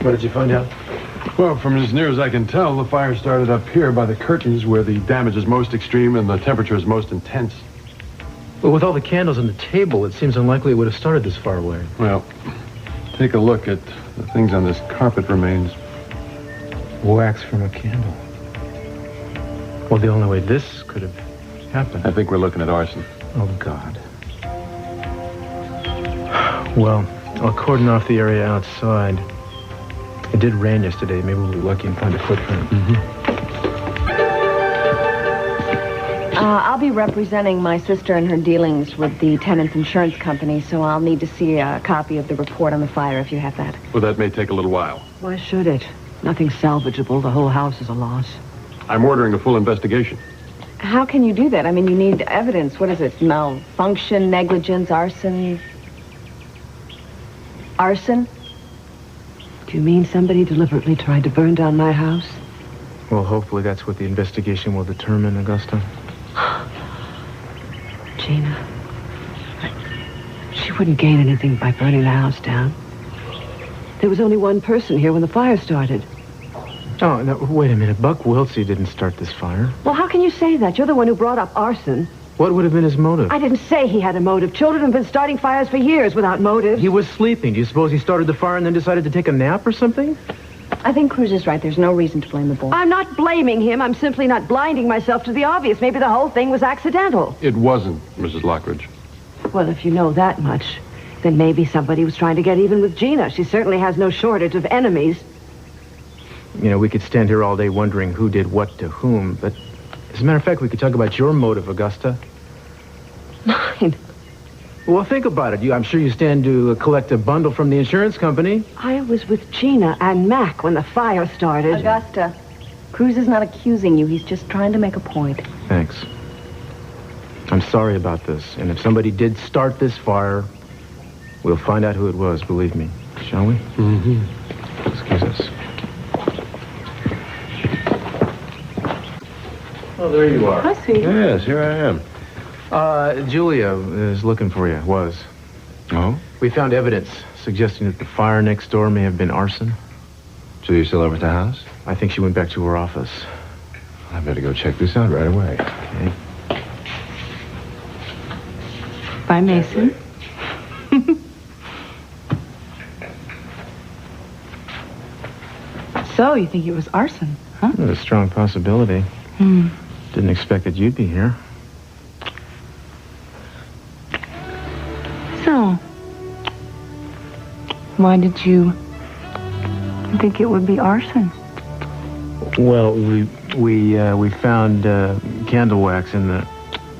What did you find out? Well, from as near as I can tell, the fire started up here by the curtains where the damage is most extreme and the temperature is most intense. Well, with all the candles on the table, it seems unlikely it would have started this far away. Well, take a look at the things on this carpet remains. Wax from a candle. Well, the only way this could have happened. I think we're looking at arson. Oh, God. Well, I'll cordon off the area outside. It did rain yesterday. Maybe we'll be lucky and find a footprint. I'll be representing my sister in her dealings with the tenant's insurance company, so I'll need to see a copy of the report on the fire if you have that. Well, that may take a little while. Why should it? Nothing salvageable. The whole house is a loss. I'm ordering a full investigation. How can you do that? I mean, you need evidence. What is it? Malfunction, negligence, arson? Arson? Do you mean somebody deliberately tried to burn down my house? Well, hopefully that's what the investigation will determine, Augusta. Gina. She wouldn't gain anything by burning the house down. There was only one person here when the fire started. Oh, no, wait a minute. Buck Wiltsey didn't start this fire. Well, how can you say that? You're the one who brought up arson. What would have been his motive? I didn't say he had a motive. Children have been starting fires for years without motive. He was sleeping. Do you suppose he started the fire and then decided to take a nap or something? I think Cruz is right. There's no reason to blame the boy. I'm not blaming him. I'm simply not blinding myself to the obvious. Maybe the whole thing was accidental. It wasn't, Mrs. Lockridge. Well, if you know that much, then maybe somebody was trying to get even with Gina. She certainly has no shortage of enemies. You know, we could stand here all day wondering who did what to whom, but as a matter of fact, we could talk about your motive, Augusta. Mine? Well, think about it. I'm sure you stand to collect a bundle from the insurance company. I was with Gina and Mac when the fire started. Augusta, Cruz is not accusing you. He's just trying to make a point. Thanks. I'm sorry about this, and if somebody did start this fire, we'll find out who it was, believe me. Shall we? Mm-hmm. Excuse us. Oh, there you are. I see. Yes, here I am. Julia is looking for you, was. Oh? We found evidence suggesting that the fire next door may have been arson. Julia still over at the house? I think she went back to her office. I better go check this out right away. Okay. Bye, Mason. So, you think it was arson, huh? There's a strong possibility. Didn't expect that you'd be here. So, why did you think it would be arson? Well, we found candle wax in the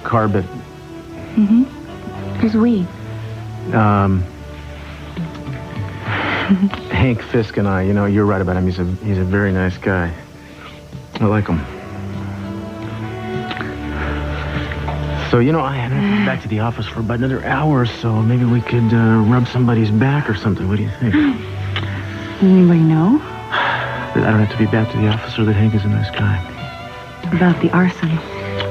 carpet. Who's we? Hank Fisk and I. You know, you're right about him. He's a very nice guy. I like him. So, you know, I haven't been back to the office for about another hour or so. Maybe we could rub somebody's back or something. What do you think? Anybody know? I don't have to be back to the office or that Hank is a nice guy. About the arson?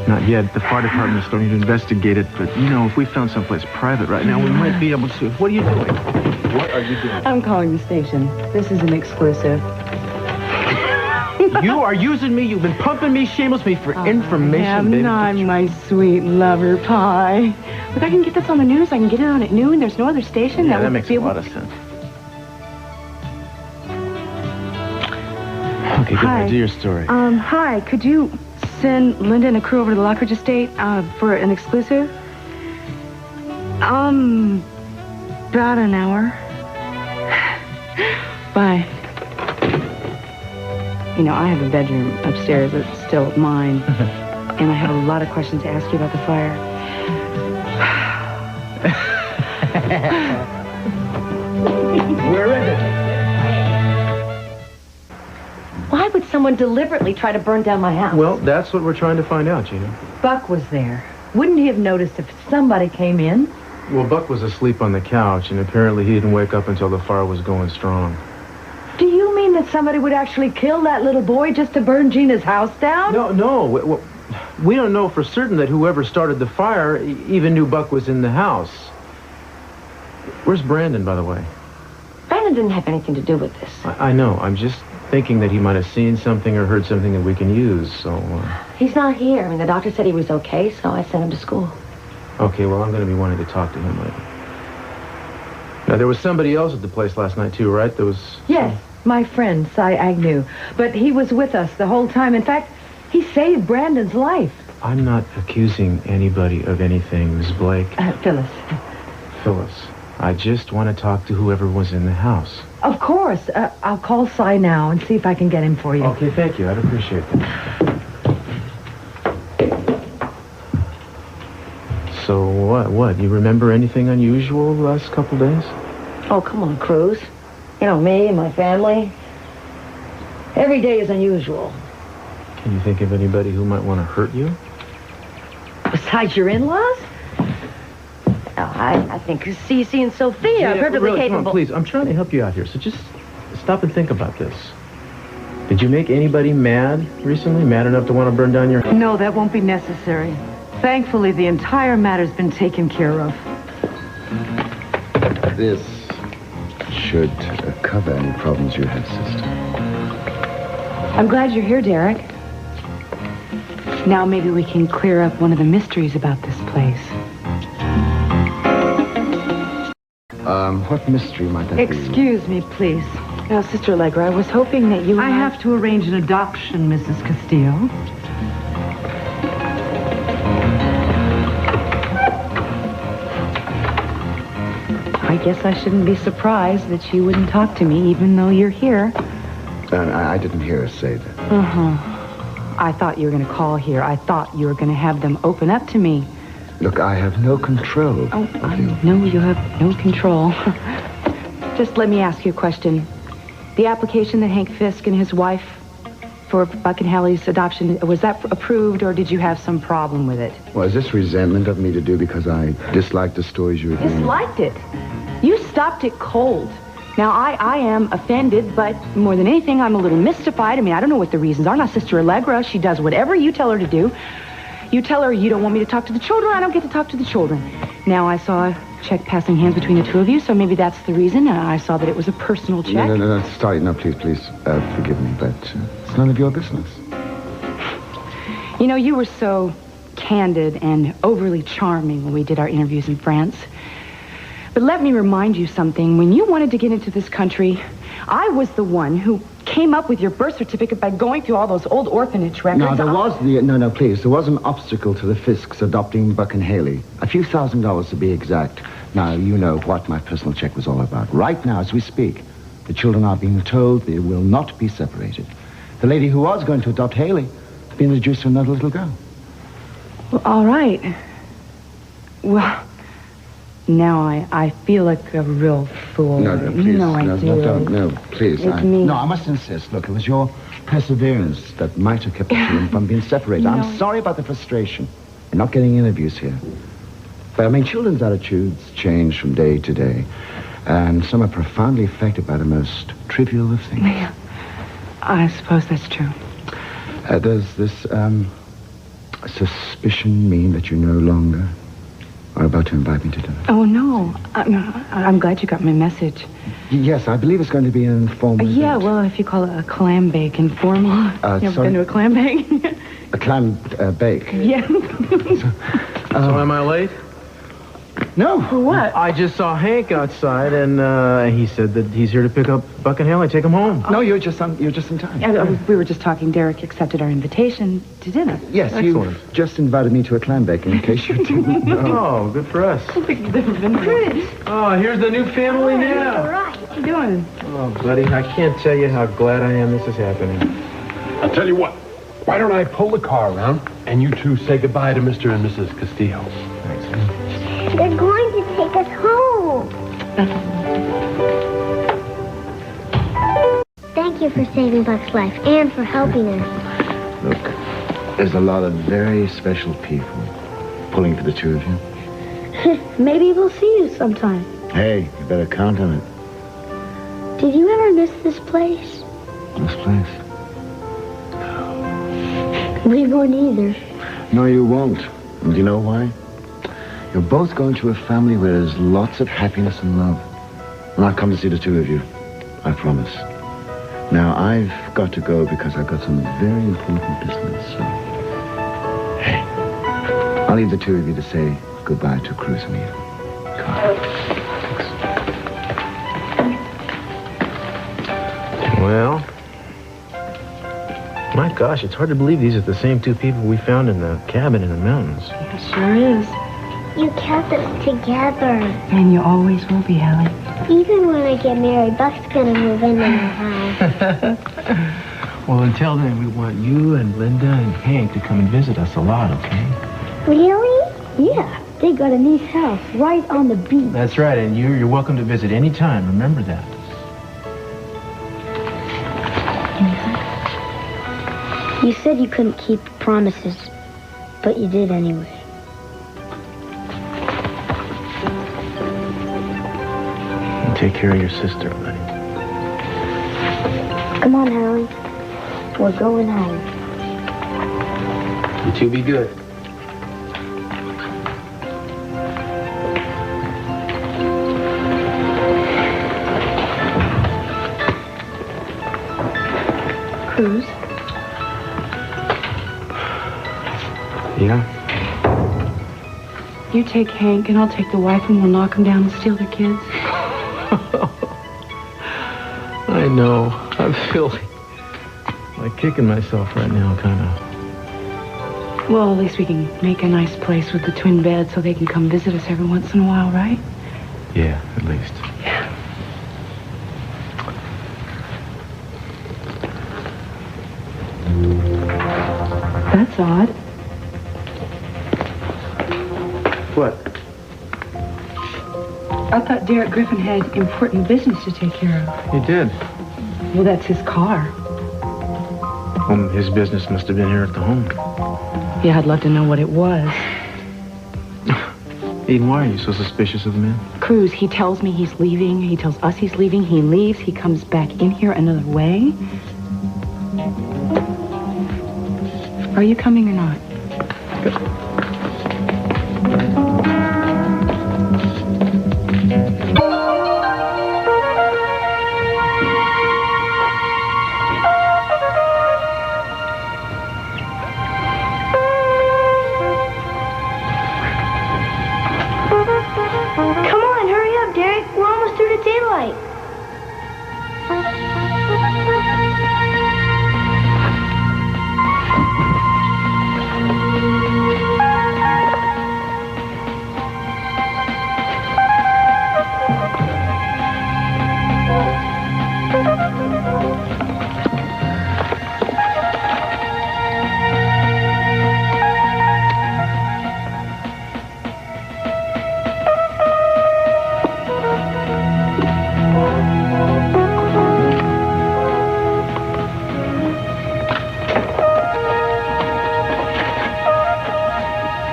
Not yet. The fire department is starting to investigate it. But, you know, if we found someplace private right now, we might be able to. What are you doing? What are you doing? I'm calling the station. This is an exclusive. You are using me. You've been pumping me shamelessly for information, I'm baby. not my sweet lover pie. Look, I can get this on the news. I can get it on at noon. There's no other station Yeah, that would makes be a able... lot of sense. Okay, go Hi. ahead. Do your story. Hi. Could you send Linda and a crew over to the Lockridge Estate for an exclusive? About an hour. Bye. You know, I have a bedroom upstairs that's still mine. And I have a lot of questions to ask you about the fire. Where is it? Why would someone deliberately try to burn down my house? Well, that's what we're trying to find out, Gina. Buck was there. Wouldn't he have noticed if somebody came in? Well, Buck was asleep on the couch, and apparently he didn't wake up until the fire was going strong. Do you mean that somebody would actually kill that little boy just to burn Gina's house down? No. We don't know for certain that whoever started the fire even knew Buck was in the house. Where's Brandon, by the way? Brandon's Brandon didn't have anything to do with this. I know. I'm just thinking that he might have seen something or heard something that we can use, so... He's not here. I mean, the doctor said he was okay, so I sent him to school. Okay, well, I'm going to be wanting to talk to him later. Now, there was somebody else at the place last night, too, right? There was... Yes, my friend, Cy Agnew. But he was with us the whole time. In fact, he saved Brandon's life. I'm not accusing anybody of anything, Miss Blake. Phyllis. Phyllis, I just want to talk to whoever was in the house. Of course. I'll call Cy now and see if I can get him for you. Okay, thank you. I'd appreciate that. So what? You remember anything unusual the last couple days? Oh, come on, Cruz. You know, me and my family. Every day is unusual. Can you think of anybody who might want to hurt you? Besides your in-laws? I think Cece and Sophia are perfectly really, capable. Come on, please. I'm trying to help you out here, so just stop and think about this. Did you make anybody mad recently? Mad enough to want to burn down your... No, that won't be necessary. Thankfully, the entire matter's been taken care of. This should cover any problems you have, sister. I'm glad you're here, Derek. Now maybe we can clear up one of the mysteries about this place. What mystery might that be? Excuse me, please. Now, Sister Allegra, I was hoping that you and I have to arrange an adoption, Mrs. Castillo. I guess I shouldn't be surprised that you wouldn't talk to me even though you're here. I didn't hear her say that. Uh-huh. I thought you were going to call here. I thought you were going to have them open up to me. Look, I have no control Oh, of I you. know you have no control. Just let me ask you a question. The application that Hank Fisk and his wife for Buck and Hallie's adoption, was that approved or did you have some problem with it? Well, is this resentment of me to do because I disliked the stories you were doing? Disliked it? You stopped it cold. Now, I am offended, but more than anything, I'm a little mystified. I mean, I don't know what the reasons are. Now, Sister Allegra, she does whatever you tell her to do. You tell her you don't want me to talk to the children, I don't get to talk to the children. Now, I saw a check passing hands between the two of you, so maybe that's the reason. I saw that it was a personal check. No, sorry, no, please, forgive me, but it's none of your business. You know, you were so candid and overly charming when we did our interviews in France. But let me remind you something. When you wanted to get into this country, I was the one who came up with your birth certificate by going through all those old orphanage records. No, please. There was an obstacle to the Fisks adopting Buck and Haley. A few $1,000s to be exact. Now, you know what my personal check was all about. Right now, as we speak, the children are being told they will not be separated. The lady who was going to adopt Haley has been introduced to another little girl. Well, all right. Well, now I feel like a real fool. No, please. You know I do. No, please. It's me. No, I must insist. Look, it was your perseverance that might have kept the children from being separated. No. I'm sorry about the frustration. We're not getting interviews here. But, I mean, children's attitudes change from day to day. And some are profoundly affected by the most trivial of things. Yeah. I suppose that's true. Does this suspicion mean that you no longer are about to invite me to dinner? Oh, no. I'm glad you got my message. Yes, I believe it's going to be an informal Yeah, event. well, if you call it a clam bake informal. You ever sorry? been to a clam bake? A clam bake. Yeah. So am I late? No. For what? I just saw Hank outside, and he said that he's here to pick up Buck and Haley, take him home. No, you're just in time. We were just talking. Derek accepted our invitation to dinner. Yes, Excellent. you just invited me to a clam bake, in case you didn't know. Oh, good for us. You've never been there. Oh, here's the new family now. Right. What you doing? Oh, buddy, I can't tell you how glad I am this is happening. I'll tell you what. Why don't I pull the car around and you two say goodbye to Mr. and Mrs. Castillo? Thanks. They're going to take us home. Thank you for saving Buck's life and for helping us. Look, there's a lot of very special people pulling for the two of you. Maybe we'll see you sometime. Hey, you better count on it. Did you ever miss this place? This place? We won't either. No, you won't. And do you know why? You're both going to a family where there's lots of happiness and love. And I've come to see the two of you. I promise. Now, I've got to go because I've got some very important business, so... Hey, I'll leave the two of you to say goodbye to Cruz and Eden. Come on. Well, my gosh, it's hard to believe these are the same two people we found in the cabin in the mountains. It sure is. You kept us together. And you always will be, Ellie. Even when I get married, Buck's gonna move into my house. Well, until then, we want you and Linda and Hank to come and visit us a lot, okay? Really? Yeah. They got a nice house right on the beach. That's right, and you're welcome to visit any time. Remember that. You said you couldn't keep promises, but you did anyway. And take care of your sister, buddy. Come on, Hallie. We're going home. You two be good. Cruz? Yeah? You take Hank and I'll take the wife and we'll knock them down and steal their kids. I know. I'm feeling like kicking myself right now, kind of. Well, at least we can make a nice place with the twin bed so they can come visit us every once in a while, right? Yeah, at least. Yeah. That's odd. What? I thought Derek Griffin had important business to take care of. He did. Well, that's his car. His business must have been here at the home. Yeah, I'd love to know what it was. Eden, why are you so suspicious of the man? Cruz, he tells me he's leaving. He tells us he's leaving. He leaves. He comes back in here another way. Are you coming or not? Come on, hurry up, Derek. We're almost through the daylight.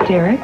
Derek?